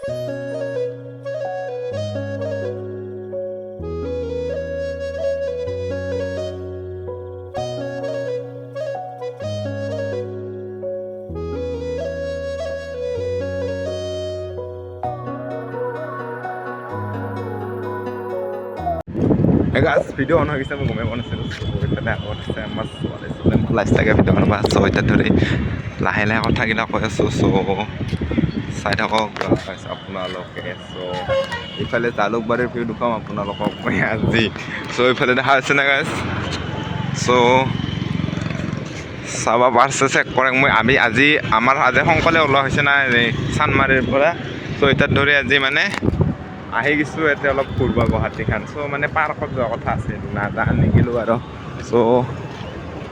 guys, video on হৈ গৈছে মই গমেই পোৱা নাছিলোঁ এইফালে আগত আছে আমাৰ ছোৱালী মোৰ লাইফ লাগে ভিডিঅ'খন বা ছয়টাত ধৰি লাহে লাহে কথাবিলাক কৈ আছোঁ চ' চাই থাকক আপোনালোকে চ' এইফালে জালুকবাৰীৰ ভিউ দেখুৱাম আপোনালোকক মই আজি চ' এইফালে দেখা হৈছেনে গাইজ চ' চাব পাৰিছে চেক কৰক মই আজি আমাৰ আজি সোনকালে ওলোৱা হৈছে না চানমাৰীৰ পৰা চ' এতিয়াত ধৰি আজি মানে আহি গৈছোঁ ইয়াতে অলপ ফুৰিব গুৱাহাটীখন চ' মানে পাৰ্কত যোৱা কথা আছিল নাজানিলোঁ আৰু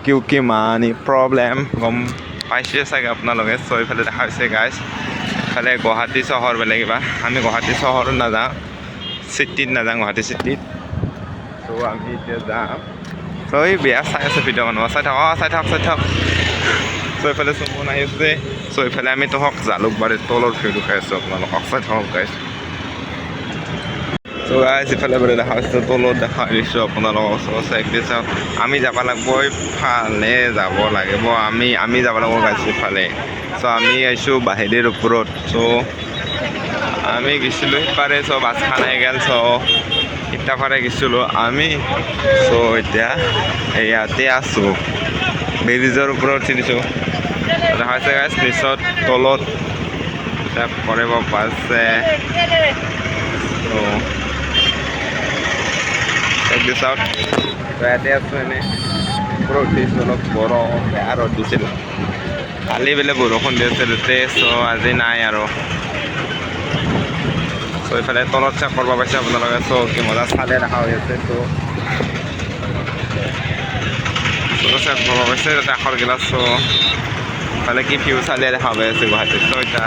চ' কি মানি প্ৰব্লেম গম পাইছে চাগে আপোনালোকে চ' এইফালে দেখা হৈছে গাইজ ইফালে গুৱাহাটী চহৰ বেলেগ কিবা আমি গুৱাহাটী চহৰত নাযাওঁ চিটিত নাযাওঁ গুৱাহাটী চিটিত চ' আমি এতিয়া যাম চ' এই বেয়া চাই আছে ভিডিঅ'খন চাই থাকক চ' এইফালে চমন আহি আছে চ' এইফালে আমি তহঁক জালুকবাৰীৰ তলৰ ভিউ দেখাই আছোঁ আপোনালোকক চাই থাকক গাইজ চ' গাইজ ইফালে বোলে দেখা হৈছে তলত দেখা দিছোঁ আপোনালোকক চ' চাই চাওক আমি যাব লাগিব ইফালে যাব লাগিব আমি যাব লাগিব গাইজ ইফালে চ' আমি আহিছোঁ বাহিৰৰ ওপৰত চ' আমি গৈছিলোঁ সিপাৰে চ' বাছখন আহি গ'ল চ' ইটাফাৰে গৈছিলোঁ আমি চ' এতিয়া ইয়াতে আছোঁ ব্ৰিজৰ ওপৰত উঠি দিছোঁ দেখা হৈছে গাইজ ব্ৰিজত তলত কৰিব পাৰিছে চাওক ইয়াতে আছোঁ এনেই ওপৰত উঠিছোঁ অলপ গৰম বেয়া ৰ'দ দিছিল কালি বোলে বৰষুণ দি আছিল তাতে চ' আজি নাই আৰু চ' এইফালে তলত চেক কৰিব পাইছে আপোনালোকে চ' কি মজা চালে দেখা হৈ আছে চ' চেক কৰিব পাইছে তাতে আখৰগিলা চ' ইফালে কি ভিউ চালে দেখা হৈ আছে গুৱাহাটীত চ' এতিয়া